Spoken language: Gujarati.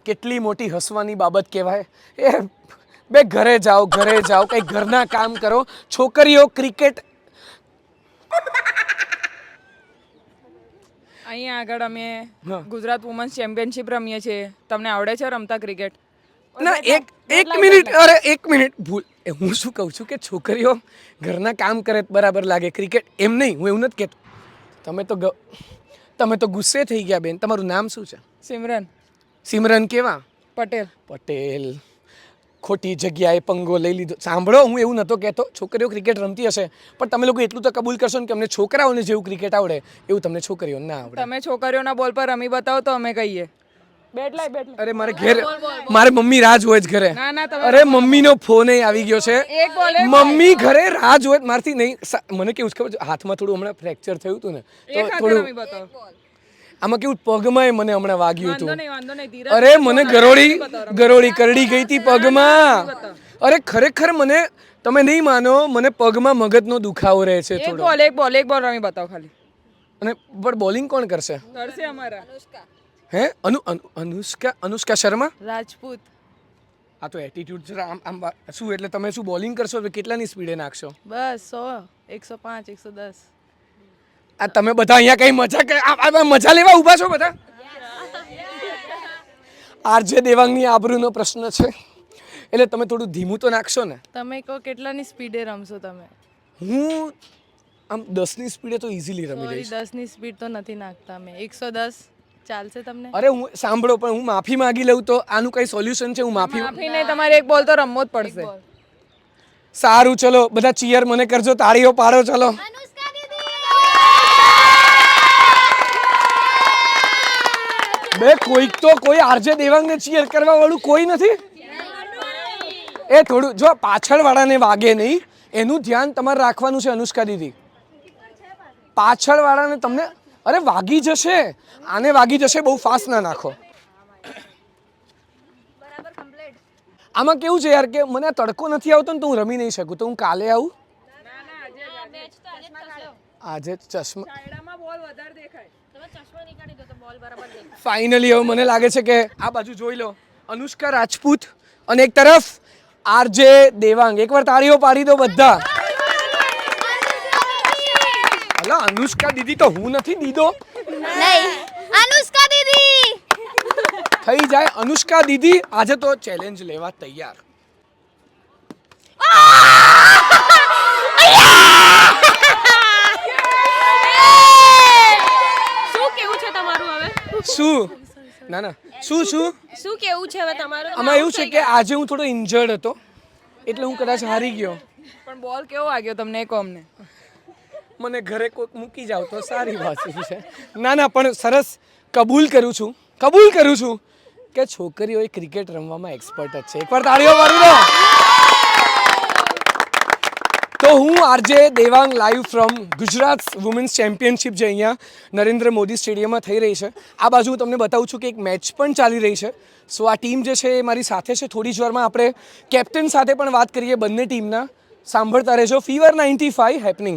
કેટલી મોટી હસવાની બાબત કહેવાય એ બે ઘરે જાઓ કંઈ ઘરના કામ કરો છોકરીઓ ક્રિકેટ અહીંયા આગળ અમે ગુજરાત વુમન્સ ચેમ્પિયનશિપ રમીએ છીએ તમને આવડે છે રમતા ક્રિકેટ ના એક મિનિટ અરે એક મિનિટ ભૂલ હું શું કહું છું કે છોકરીઓ ઘરના કામ કરે બરાબર લાગે ક્રિકેટ એમ નહીં હું એવું નથી કહેતો તમે તો ગુસ્સે થઈ ગયા બેન તમારું નામ શું છે સિમરન કેવા પટેલ ખોટી જગ્યાએ પંગો લઈ લીધો સાંભળો હું એવું નહોતો કહેતો છોકરીઓ ક્રિકેટ રમતી હશે પણ તમે લોકો એટલું તો કબૂલ કરશો ને કે અમને છોકરાઓને જેવું ક્રિકેટ આવડે એવું તમને છોકરીઓને ના આવડે તમે છોકરીઓના બોલ પર રમી બતાવો તો અમે કહીએ અરે મારે ઘેર મારે મમ્મી રાહ જોવે જ ઘરે અરે મમ્મીનો ફોન આવી ગયો છે મમ્મી ઘરે રાહ જોવે મારથી નહીં મને કેવું ખબર હાથમાં થોડું હમણાં ફ્રેક્ચર થયું હતું ને તો થોડું આમાં કેવું પગમાં મને હમણાં વાગ્યું હતું અરે મને ગરોળી કરડી ગઈ હતી પગમાં અરે ખરેખર મને તમે નહીં માનો મને પગમાં મગજનો દુખાવો રહે છે થોડો એક બોલ રમી બતાવો ખાલી અને પણ બોલિંગ કોણ કરશે અમારા હે અનુષ્કા શર્મા રાજપૂત આ તો એટીટ્યુડ છે આમ શું એટલે તમે શું બોલિંગ કરશો કેટલાની સ્પીડે નાખશો બસ 100 105 110 આ તમે બધા અહીંયા કઈ મજા લેવા ઊભા છો બધા આરજે દેવાંગની આબરૂનો પ્રશ્ન છે એટલે તમે થોડું ધીમું તો નાખશો ને તમે કહો કેટલાની સ્પીડે રમશો તમે હું આમ 10ની સ્પીડે તો ઇઝીલી રમી લઈશ 10ની સ્પીડ તો નથી નાખતા અમે 110 ચાલશે તમને અરે હું સાંભળો પણ હું માફી માંગી લઉં તો આનું કઈ સોલ્યુશન છે હું માફી નહીં તમારે એક બોલ તો રમવો જ પડશે સારું ચલો બધા ચીયર મને કરજો તાળીઓ પાડો ચલો બે કોઈ આરજે દેવાંગને ચીયર કરવા વાળું કોઈ નથી એ થોડું જો પાછળ વાળાને વાગે નહીં એનું ધ્યાન તમારે રાખવાનું છે અનુષ્કા દીદી પાછળ વાળાને તમને અરે વાગી જશે આને વાગી જશે બહુ ફાસ્ટ ના નાખો આમાં કેવું છે યાર કે મને આ તડકો નથી આવતો ને તો હું રમી નહીં શકું તો હું કાલે આવું આજે ફાઇનલી હવે મને લાગે છે કે આ બાજુ જોઈ લો અનુષ્કા રાજપૂત અને એક તરફ આરજે દેવાંગ એકવાર તાળીઓ પાડી દો બધા અલા અનુષ્કા દીદી તો હું નથી દીદો નહીં અનુષ્કા દીદી થઈ જાય અનુષ્કા દીદી આજે તો ચેલેન્જ લેવા તૈયાર શું કેવું છે તમારું હવે શું શું કેવું છે હવે તમારું આમાં એવું છે કે આજે હું થોડો ઇન્જર્ડ હતો એટલે હું કદાચ હારી ગયો પણ બોલ કેવો વાગ્યો તમને કહો અમને મને ઘરે કોઈક મૂકી જાવ તો સારી વાત છે ના પણ સરસ કબૂલ કરું છું કે છોકરીઓ ક્રિકેટ રમવામાં એક્સપર્ટ જ છે એકવાર તાળીઓ પાડી દો તો હું RJ Devang live from Gujarat women's championship જે અહીંયા નરેન્દ્ર મોદી સ્ટેડિયમમાં થઈ રહી છે આ બાજુ હું તમને બતાવું છું કે એક મેચ પણ ચાલી રહી છે સો આ ટીમ જે છે એ મારી સાથે છે થોડી જ વારમાં આપણે કેપ્ટન સાથે પણ વાત કરીએ બંને ટીમના સાંભળતા રહેજો ફીવર 95 હેપનિંગ